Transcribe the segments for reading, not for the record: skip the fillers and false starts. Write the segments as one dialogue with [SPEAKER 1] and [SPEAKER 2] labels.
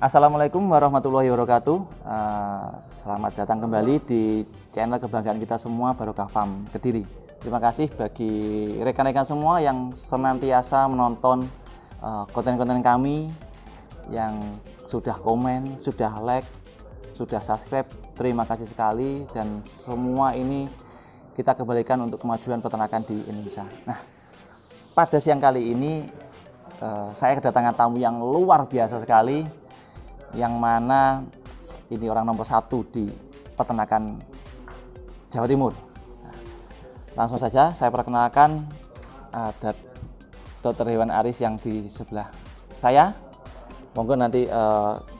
[SPEAKER 1] Assalamualaikum warahmatullahi wabarakatuh. Selamat datang kembali di channel kebanggaan kita semua, Barokah Farm Kediri. Terima kasih bagi rekan-rekan semua yang senantiasa menonton konten-konten kami, yang sudah komen, sudah like, sudah subscribe. Terima kasih sekali, dan semua ini kita kembalikan untuk kemajuan peternakan di Indonesia. Nah, pada siang kali ini saya kedatangan tamu yang luar biasa sekali, yang mana ini orang nomor 1 di peternakan Jawa Timur. Nah, langsung saja saya perkenalkan Dr. Hewan Aris yang di sebelah saya. Monggo nanti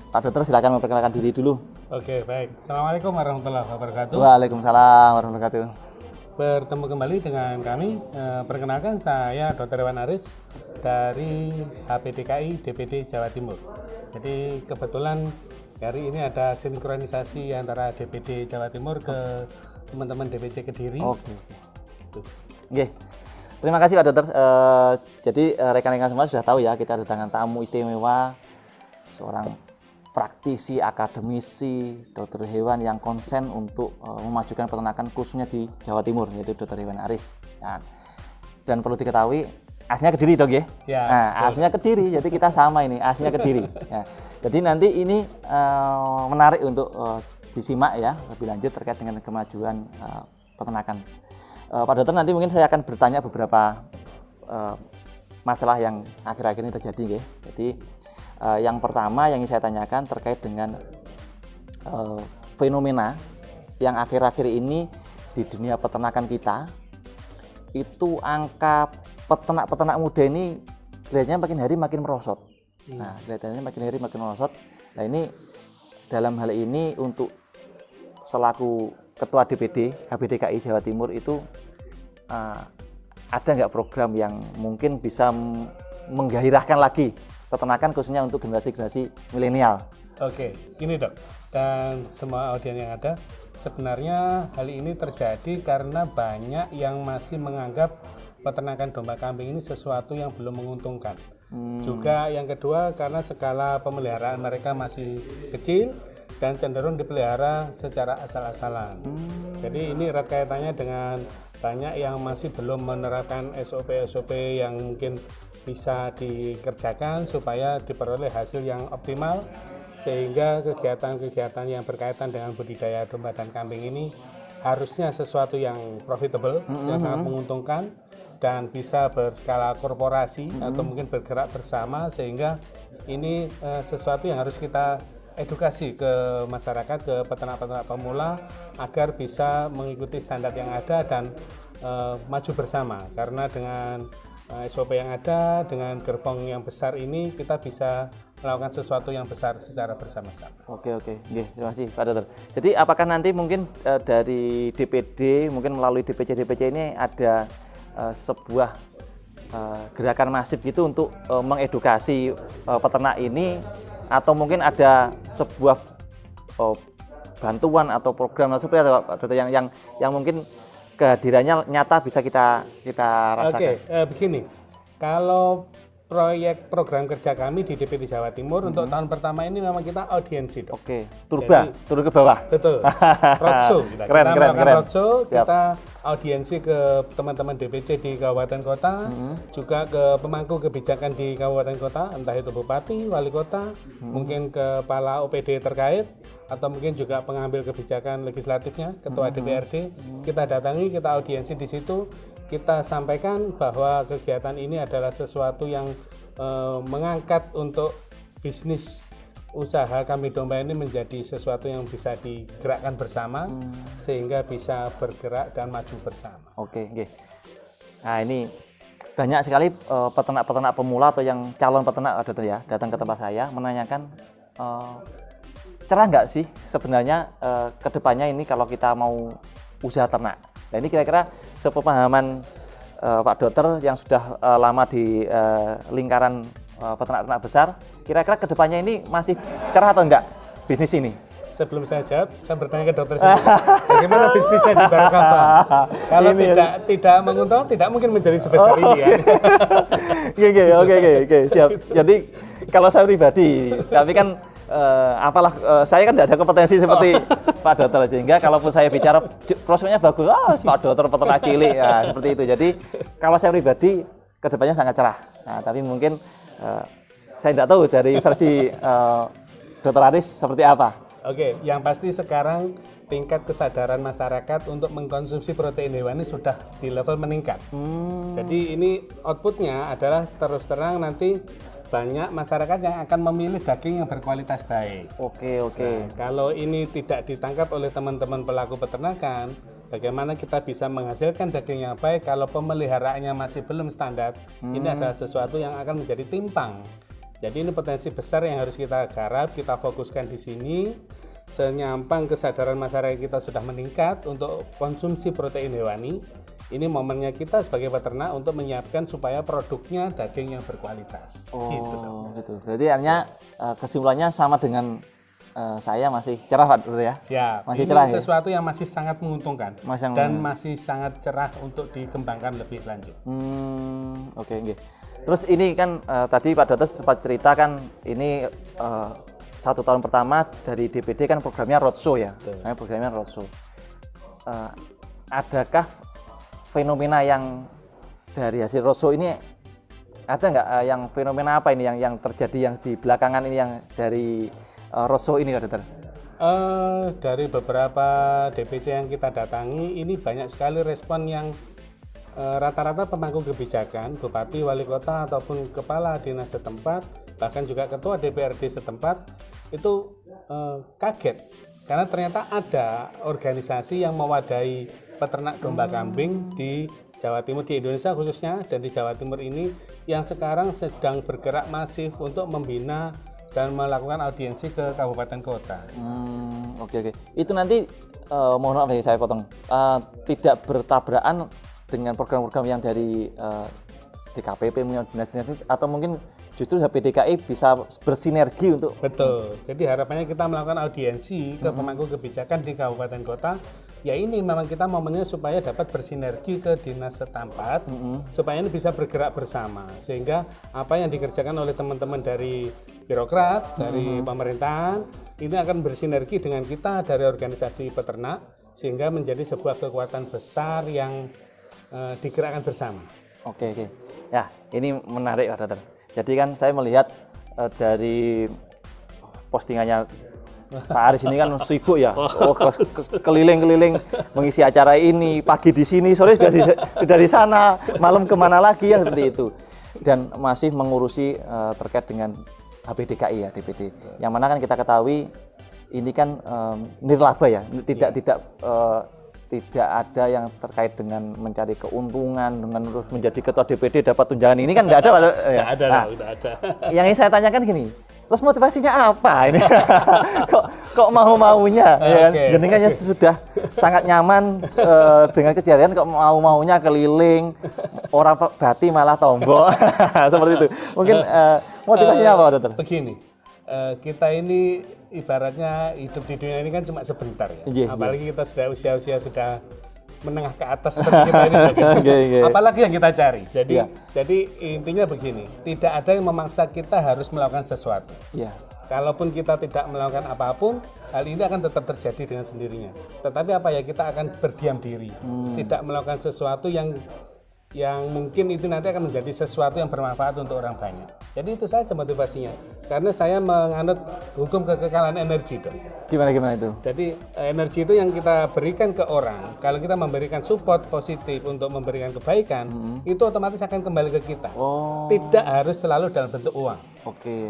[SPEAKER 1] Pak Dokter silakan memperkenalkan diri dulu.
[SPEAKER 2] Oke, baik. Assalamualaikum warahmatullahi wabarakatuh.
[SPEAKER 1] Waalaikumsalam warahmatullahi wabarakatuh.
[SPEAKER 2] Bertemu kembali dengan kami. Perkenalkan, saya Dr. Hewan Aris dari HPDKI DPD Jawa Timur. Jadi kebetulan hari ini ada sinkronisasi antara DPD Jawa Timur ke teman-teman DPC Kediri.
[SPEAKER 1] Oke. Oke. Terima kasih Pak Dokter. Jadi rekan-rekan semua sudah tahu ya, kita kedatangan tamu istimewa, seorang praktisi, akademisi, dokter hewan yang konsen untuk memajukan peternakan khususnya di Jawa Timur, yaitu Dr. Hewan Aris. Nah, dan perlu diketahui, aslinya Kediri dong ya?
[SPEAKER 2] Ya,
[SPEAKER 1] nah, aslinya Kediri, jadi kita sama ini, aslinya Kediri. Nah, jadi nanti ini menarik untuk disimak ya, lebih lanjut terkait dengan kemajuan peternakan. Pak Dokter, nanti mungkin saya akan bertanya beberapa masalah yang akhir-akhir ini terjadi ya. Jadi yang pertama yang ingin saya tanyakan terkait dengan fenomena yang akhir-akhir ini di dunia peternakan kita, itu angka peternak muda ini kelihatannya makin hari makin merosot. Nah, kelihatannya makin hari makin merosot. Nah, ini dalam hal ini untuk selaku Ketua DPD HPDKI Jawa Timur itu ada nggak program yang mungkin bisa menggairahkan lagi peternakan khususnya untuk generasi milenial?
[SPEAKER 2] Oke, gini Dok, dan semua audiens yang ada, sebenarnya hal ini terjadi karena banyak yang masih menganggap peternakan domba kambing ini sesuatu yang belum menguntungkan. Juga yang kedua karena skala pemeliharaan mereka masih kecil dan cenderung dipelihara secara asal-asalan. Jadi ini erat kaitannya dengan banyak yang masih belum menerapkan SOP-SOP yang mungkin bisa dikerjakan supaya diperoleh hasil yang optimal, sehingga kegiatan-kegiatan yang berkaitan dengan budidaya domba dan kambing ini harusnya sesuatu yang profitable, yang sangat menguntungkan dan bisa berskala korporasi atau mungkin bergerak bersama, sehingga ini sesuatu yang harus kita edukasi ke masyarakat, ke peternak-peternak pemula agar bisa mengikuti standar yang ada dan maju bersama. Karena dengan SOP yang ada, dengan gerbong yang besar ini, kita bisa melakukan sesuatu yang besar secara bersama-sama.
[SPEAKER 1] Oke. Terima kasih Pak Dokter. Jadi apakah nanti mungkin dari DPD, mungkin melalui DPC ini ada sebuah gerakan masif gitu untuk mengedukasi peternak ini, atau mungkin ada sebuah bantuan atau program seperti apa Pak Dokter yang mungkin kehadirannya nyata bisa kita rasakan?
[SPEAKER 2] Oke, begini, kalau program kerja kami di DPD Jawa Timur untuk tahun pertama ini memang kita audiensi.
[SPEAKER 1] Oke, turun ke bawah.
[SPEAKER 2] Betul. Roadshow kita. Keren. Roadshow, kita audiensi ke teman-teman DPC di kabupaten kota, juga ke pemangku kebijakan di kabupaten kota, entah itu bupati, wali kota, mungkin kepala OPD terkait, atau mungkin juga pengambil kebijakan legislatifnya, ketua DPRD. Kita datangi, kita audiensi di situ. Kita sampaikan bahwa kegiatan ini adalah sesuatu yang mengangkat untuk bisnis usaha kambing domba ini menjadi sesuatu yang bisa digerakkan bersama, sehingga bisa bergerak dan maju bersama.
[SPEAKER 1] Oke. Nah, ini banyak sekali peternak-peternak pemula atau yang calon peternak ya datang ke tempat saya menanyakan cerah nggak sih sebenarnya kedepannya ini kalau kita mau usaha ternak. Nah, ini kira-kira sepemahaman Pak Dokter yang sudah lama di lingkaran peternak-peternak besar, kira-kira kedepannya ini masih cerah atau enggak bisnis ini?
[SPEAKER 2] Sebelum saya jawab, saya bertanya ke dokter sendiri, bagaimana bisnisnya di Barokah Farm? Kalau tidak menguntungkan, tidak mungkin menjadi sebesar ini ya.
[SPEAKER 1] Oke, siap. Jadi kalau saya pribadi, tapi kan saya kan tidak ada kompetensi seperti Pak Dokter, sehingga kalaupun saya bicara prospeknya bagus, Pak Dokter peternak cilik ya seperti itu. Jadi kalau saya pribadi kedepannya sangat cerah. Nah, tapi mungkin saya tidak tahu dari versi Dokter Aris seperti apa.
[SPEAKER 2] Oke, yang pasti sekarang tingkat kesadaran masyarakat untuk mengkonsumsi protein hewani sudah di level meningkat. Jadi ini outputnya adalah terus terang nanti banyak masyarakat yang akan memilih daging yang berkualitas baik.
[SPEAKER 1] Oke.
[SPEAKER 2] Nah, kalau ini tidak ditangkap oleh teman-teman pelaku peternakan, bagaimana kita bisa menghasilkan daging yang baik kalau pemeliharaannya masih belum standar? Ini adalah sesuatu yang akan menjadi timpang. Jadi ini potensi besar yang harus kita garap, kita fokuskan di sini. Senyampang kesadaran masyarakat kita sudah meningkat untuk konsumsi protein hewani. Ini momennya kita sebagai peternak untuk menyiapkan supaya produknya daging yang berkualitas.
[SPEAKER 1] Gitu. Berarti artinya kesimpulannya sama dengan saya masih cerah Pak Dokter ya?
[SPEAKER 2] Siap.
[SPEAKER 1] Masih
[SPEAKER 2] ini
[SPEAKER 1] cerah
[SPEAKER 2] sesuatu yang masih sangat menguntungkan dan masih sangat cerah untuk dikembangkan lebih lanjut.
[SPEAKER 1] Oke. Terus ini kan tadi Pak Dokter sempat cerita kan ini 1 tahun pertama dari DPD kan programnya roadshow ya, programnya roadshow. Adakah fenomena yang dari hasil roadshow ini ada nggak yang fenomena apa ini yang terjadi yang di belakangan ini yang dari roadshow ini Pak Dokter?
[SPEAKER 2] Dari beberapa DPC yang kita datangi ini banyak sekali respon yang rata-rata pemangku kebijakan, bupati, wali kota ataupun kepala dinas setempat, bahkan juga ketua DPRD setempat itu kaget karena ternyata ada organisasi yang mewadahi peternak domba kambing di Jawa Timur, di Indonesia khususnya, dan di Jawa Timur ini yang sekarang sedang bergerak masif untuk membina dan melakukan audiensi ke kabupaten kota.
[SPEAKER 1] Oke. Itu nanti mohon maaf ya saya potong, tidak bertabrakan dengan program-program yang dari DKPP dinas-dinas atau mungkin justru HPDKI bisa bersinergi untuk.
[SPEAKER 2] Betul. Jadi harapannya kita melakukan audiensi ke pemangku kebijakan di kabupaten kota. Ya ini memang kita momennya supaya dapat bersinergi ke dinas setempat, supaya ini bisa bergerak bersama. Sehingga apa yang dikerjakan oleh teman-teman dari birokrat, dari pemerintahan, ini akan bersinergi dengan kita dari organisasi peternak, sehingga menjadi sebuah kekuatan besar yang digerakkan bersama.
[SPEAKER 1] Oke. Ya, ini menarik Pak Dokter. Jadi kan saya melihat dari postingannya Pak Aris ini kan sibuk ya, keliling-keliling mengisi acara ini, pagi di sini, sore sudah di sana, malam kemana lagi ya seperti itu. Dan masih mengurusi terkait dengan HPDKI ya, DPD. Yang mana kan kita ketahui ini kan nirlaba ya, tidak ada yang terkait dengan mencari keuntungan dengan terus menjadi ketua DPD dapat tunjangan ini kan nggak ada.
[SPEAKER 2] Nggak ada.
[SPEAKER 1] Yang ingin saya tanyakan gini, terus motivasinya apa ini? kok mau-maunya? Jenengannya sudah sangat nyaman dengan kejadian, kok mau-maunya keliling, orang bati malah tombol seperti itu. Mungkin motivasinya apa Dokter?
[SPEAKER 2] Begini, kita ini ibaratnya hidup di dunia ini kan cuma sebentar ya. Apalagi kita sudah usia sudah menengah ke atas seperti kita ini. Apalagi yang kita cari. Jadi intinya begini, tidak ada yang memaksa kita harus melakukan sesuatu. Kalaupun kita tidak melakukan apapun, hal ini akan tetap terjadi dengan sendirinya. Tetapi apa ya, kita akan berdiam diri, tidak melakukan sesuatu yang mungkin itu nanti akan menjadi sesuatu yang bermanfaat untuk orang banyak. Jadi itu saja motivasinya. Karena saya menganut hukum kekekalan energi, dong.
[SPEAKER 1] Gimana itu?
[SPEAKER 2] Jadi energi itu yang kita berikan ke orang. Kalau kita memberikan support positif untuk memberikan kebaikan, itu otomatis akan kembali ke kita. Tidak harus selalu dalam bentuk uang.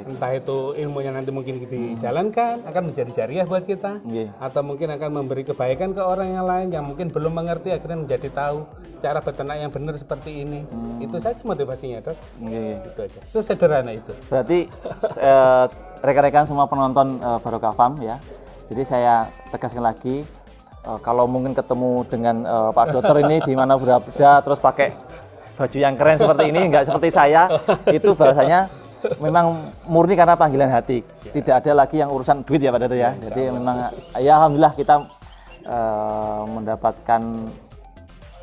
[SPEAKER 2] Entah itu ilmunya nanti mungkin kita jalankan akan menjadi jariah buat kita, atau mungkin akan memberi kebaikan ke orang yang lain yang mungkin belum mengerti, akhirnya menjadi tahu cara beternak yang benar seperti ini. Itu saja motivasinya, Dok. Itu aja. Sesederhana itu.
[SPEAKER 1] Berarti rekan-rekan semua penonton Barokah Farm ya. Jadi saya tegaskan lagi, kalau mungkin ketemu dengan Pak Dokter ini di mana berada terus pakai baju yang keren seperti ini, enggak seperti saya, itu bahasanya memang murni karena panggilan hati. Tidak ada lagi yang urusan duit ya Pak Dokter ya. Jadi memang ya alhamdulillah kita mendapatkan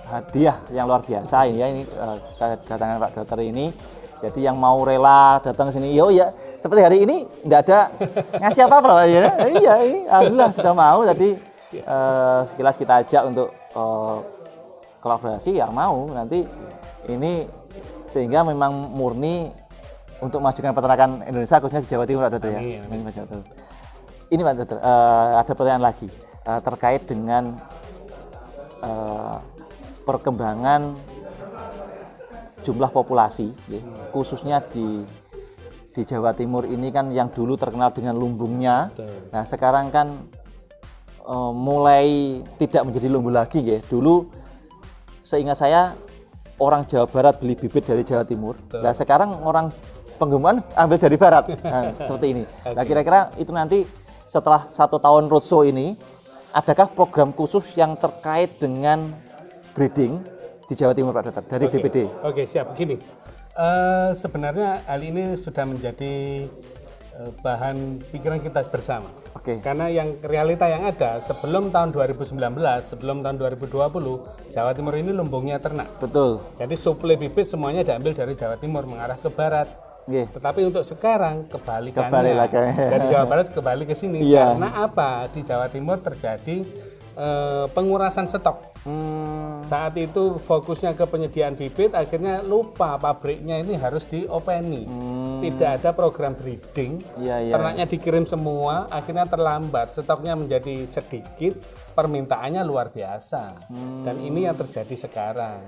[SPEAKER 1] hadiah yang luar biasa ini ya, ini kedatangan Pak Dokter ini. Jadi yang mau rela datang ke sini, ya seperti hari ini nggak ada ngasih apa-apa loh ya. Iya, ini alhamdulillah sudah mau tadi sekilas kita ajak untuk kolaborasi ya mau nanti ini sehingga memang murni untuk memajukan peternakan Indonesia khususnya di Jawa Timur Pak Dokter ya. Ini Pak Dokter ada pertanyaan lagi terkait dengan perkembangan jumlah populasi ya, khususnya di Jawa Timur ini kan yang dulu terkenal dengan lumbungnya. Nah sekarang kan mulai tidak menjadi lumbung lagi ya. Dulu seingat saya orang Jawa Barat beli bibit dari Jawa Timur. Nah sekarang orang penggemar ambil dari Barat. Nah, seperti ini. Nah kira-kira itu nanti setelah 1 tahun roadshow ini adakah program khusus yang terkait dengan breeding di Jawa Timur Pak Dokter dari DPD?
[SPEAKER 2] Oke, siap. Gini, sebenarnya hal ini sudah menjadi bahan pikiran kita bersama. Karena yang realita yang ada sebelum tahun 2019, sebelum tahun 2020, Jawa Timur ini lumbungnya ternak.
[SPEAKER 1] Betul.
[SPEAKER 2] Jadi suplai bibit semuanya diambil dari Jawa Timur mengarah ke barat. Tetapi untuk sekarang kebalikannya, dari Jawa Barat kembali ke sini. Karena apa? Di Jawa Timur terjadi pengurasan stok. Saat itu fokusnya ke penyediaan bibit, akhirnya lupa pabriknya ini harus diopeni. Tidak ada program breeding, ternaknya dikirim semua, akhirnya terlambat, stoknya menjadi sedikit, permintaannya luar biasa. Dan ini yang terjadi sekarang.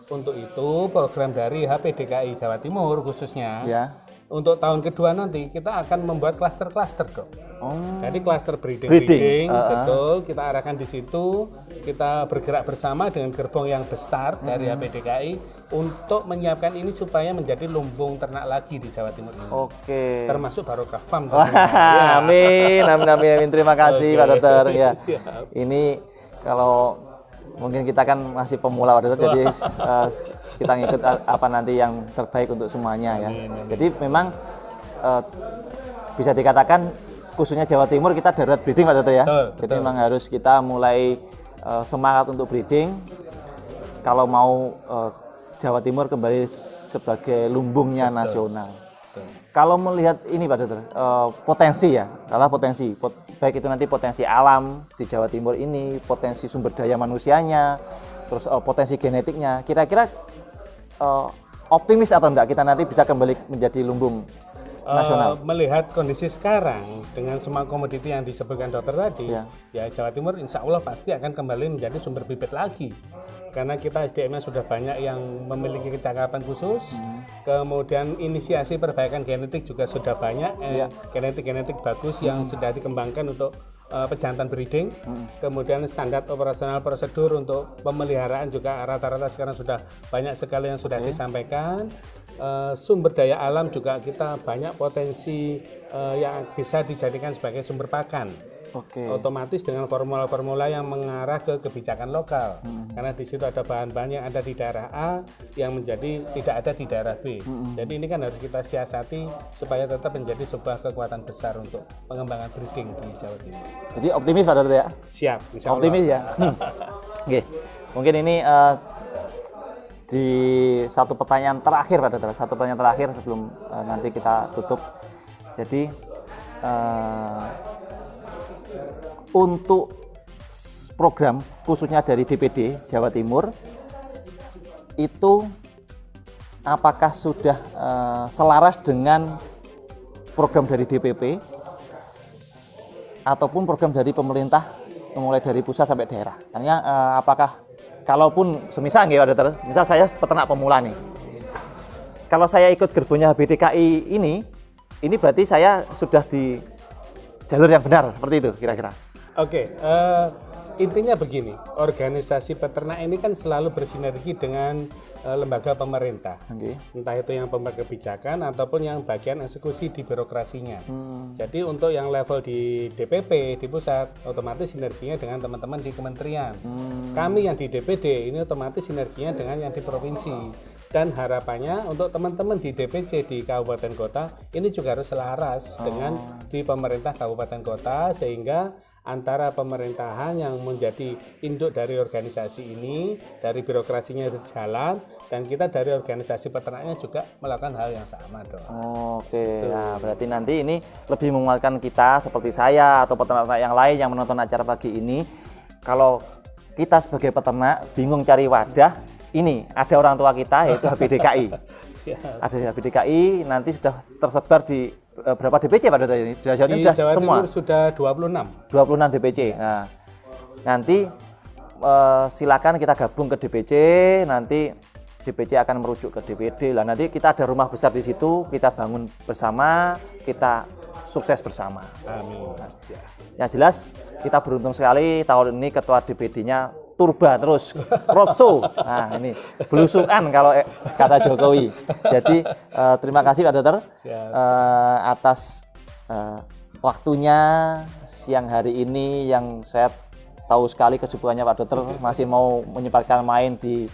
[SPEAKER 2] Untuk itu program dari HPDKI Jawa Timur khususnya untuk tahun kedua nanti kita akan membuat klaster-klaster dok. Jadi klaster breeding, betul, kita arahkan di situ. Kita bergerak bersama dengan gerbong yang besar dari HPDKI untuk menyiapkan ini supaya menjadi lumbung ternak lagi di Jawa Timur ini. Termasuk Barokah Farm.
[SPEAKER 1] Amin. Terima kasih Pak Dokter. Ya. Ini kalau mungkin kita kan masih pemula Pak Dokter, jadi kita ngikut apa nanti yang terbaik untuk semuanya ya. Jadi memang bisa dikatakan khususnya Jawa Timur kita darurat breeding Pak Dokter ya. Jadi memang harus kita mulai semangat untuk breeding. Kalau mau Jawa Timur kembali sebagai lumbungnya nasional. Kalau melihat ini Pak Dokter, potensi ya, potensi baik itu nanti potensi alam di Jawa Timur ini, potensi sumber daya manusianya, terus potensi genetiknya, kira-kira optimis atau enggak kita nanti bisa kembali menjadi lumbung nasional?
[SPEAKER 2] Melihat kondisi sekarang dengan semua komoditi yang disebutkan dokter tadi, ya Jawa Timur insya Allah pasti akan kembali menjadi sumber bibit lagi. Karena kita SDM-nya sudah banyak yang memiliki kecakapan khusus, kemudian inisiasi perbaikan genetik juga sudah banyak, genetik-genetik bagus yang sudah dikembangkan untuk pejantan breeding, kemudian standar operasional prosedur untuk pemeliharaan juga rata-rata sekarang sudah banyak sekali yang sudah disampaikan. Sumber daya alam juga kita banyak potensi yang bisa dijadikan sebagai sumber pakan. Otomatis dengan formula-formula yang mengarah ke kebijakan lokal, karena di situ ada bahan-bahan yang ada di daerah A yang menjadi tidak ada di daerah B. Jadi ini kan harus kita siasati supaya tetap menjadi sebuah kekuatan besar untuk pengembangan breeding di Jawa Timur.
[SPEAKER 1] Jadi optimis Pak Dokter ya?
[SPEAKER 2] Siap, insya Allah.
[SPEAKER 1] Optimis ya. Mungkin ini di satu pertanyaan terakhir Pak Dokter, satu pertanyaan terakhir sebelum nanti kita tutup. Jadi untuk program khususnya dari DPD Jawa Timur itu apakah sudah selaras dengan program dari DPP ataupun program dari pemerintah mulai dari pusat sampai daerah? Artinya apakah kalaupun semisal misal saya peternak pemula nih, kalau saya ikut gerbongnya HPDKI ini berarti saya sudah di jalur yang benar, seperti itu kira-kira?
[SPEAKER 2] Intinya begini, organisasi peternak ini kan selalu bersinergi dengan lembaga pemerintah, entah itu yang pembuat kebijakan ataupun yang bagian eksekusi di birokrasinya. Jadi untuk yang level di DPP di pusat otomatis sinerginya dengan teman-teman di kementerian. Kami yang di DPD ini otomatis sinerginya dengan yang di provinsi. Dan harapannya untuk teman-teman di DPC di kabupaten kota ini juga harus selaras dengan di pemerintah kabupaten kota, sehingga antara pemerintahan yang menjadi induk dari organisasi ini, dari birokrasinya berjalan, dan kita dari organisasi peternaknya juga melakukan hal yang sama dong.
[SPEAKER 1] Oke, nah berarti nanti ini lebih menguatkan kita seperti saya atau peternak yang lain yang menonton acara pagi ini. Kalau kita sebagai peternak bingung cari wadah, ini ada orang tua kita yaitu HBDKI. Ada HBDKI, nanti sudah tersebar di berapa DPC Pak Dr. ini? Di Jawa Timur
[SPEAKER 2] Jawa
[SPEAKER 1] semua.
[SPEAKER 2] Timur sudah 26.
[SPEAKER 1] 26 DPC. Nah, nanti silakan kita gabung ke DPC, nanti DPC akan merujuk ke DPD. Lah nanti kita ada rumah besar di situ, kita bangun bersama, kita sukses bersama.
[SPEAKER 2] Amin.
[SPEAKER 1] Nah, yang jelas kita beruntung sekali tahun ini ketua DPD-nya turba terus, rosso. Nah ini belusukan kalau kata Jokowi. Jadi terima kasih Pak Dokter atas waktunya siang hari ini yang saya tahu sekali kesibukannya Pak Dokter masih mau menyempatkan main di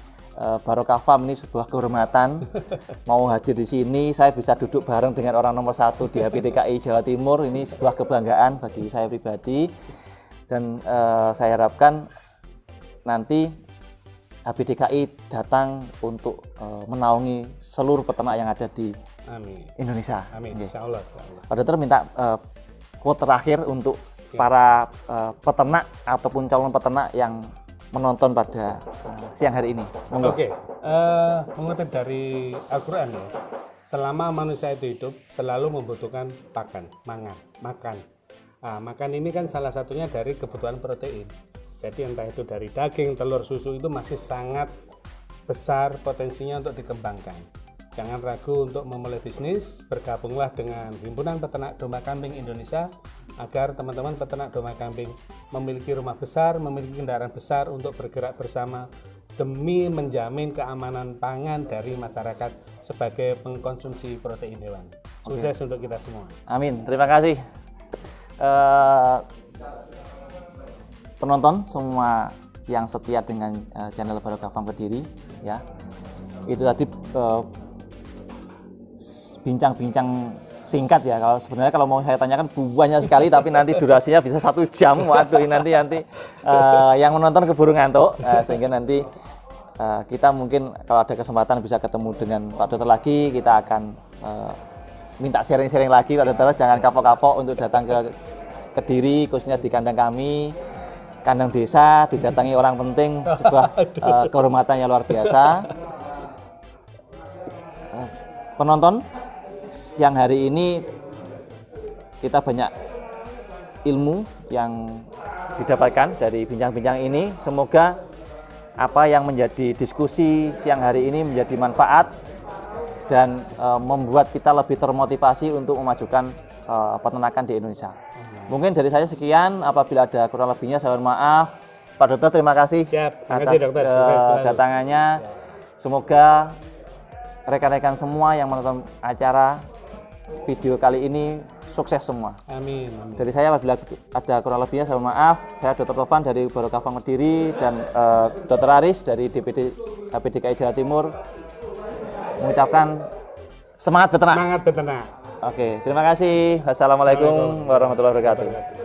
[SPEAKER 1] Barokah Farm, ini sebuah kehormatan. Mau hadir di sini, saya bisa duduk bareng dengan orang nomor 1 di HBDKI Jawa Timur, ini sebuah kebanggaan bagi saya pribadi. Dan saya harapkan nanti HBDKI datang untuk menaungi seluruh peternak yang ada di Indonesia.
[SPEAKER 2] Amin. Insya Allah.
[SPEAKER 1] Pak Dokter minta quote terakhir untuk para peternak ataupun calon peternak yang menonton pada siang hari ini.
[SPEAKER 2] Oke, mengutip dari Al-Quran ya, selama manusia itu hidup selalu membutuhkan makan. Nah, makan ini kan salah satunya dari kebutuhan protein. Jadi entah itu dari daging, telur, susu itu masih sangat besar potensinya untuk dikembangkan. Jangan ragu untuk memulai bisnis, bergabunglah dengan Himpunan Peternak Domba Kambing Indonesia agar teman-teman peternak domba kambing memiliki rumah besar, memiliki kendaraan besar untuk bergerak bersama demi menjamin keamanan pangan dari masyarakat sebagai pengkonsumsi protein hewan. Sukses untuk kita semua.
[SPEAKER 1] Amin. Terima kasih. Penonton semua yang setia dengan channel Barokah Farm Kediri ya, itu tadi bincang-bincang singkat ya. Kalau sebenarnya kalau mau saya tanyakan banyak sekali, tapi nanti durasinya bisa 1 jam. Waduh, nanti yang menonton keburu ngantuk, sehingga nanti kita mungkin kalau ada kesempatan bisa ketemu dengan Pak Dokter lagi, kita akan minta sharing-sharing lagi Pak Dokter. Jangan kapok-kapok untuk datang ke Kediri, khususnya di kandang kami. Kandang desa didatangi orang penting, sebuah kehormatan yang luar biasa. Penonton, siang hari ini kita banyak ilmu yang didapatkan dari bincang-bincang ini. Semoga apa yang menjadi diskusi siang hari ini menjadi manfaat dan membuat kita lebih termotivasi untuk memajukan peternakan di Indonesia. Mungkin dari saya sekian, apabila ada kurang lebihnya saya mohon maaf. Pak Dokter, terima kasih atas datangannya. Semoga rekan-rekan semua yang menonton acara video kali ini sukses semua.
[SPEAKER 2] Amin.
[SPEAKER 1] Dari saya apabila ada kurang lebihnya saya mohon maaf. Saya Dr. Tovan dari Barokah Farm Kediri dan Dr. Aris dari DPD HBDKI Jawa Timur mengucapkan semangat beternak.
[SPEAKER 2] Semangat beternak.
[SPEAKER 1] Oke, terima kasih. Wassalamualaikum warahmatullahi wabarakatuh.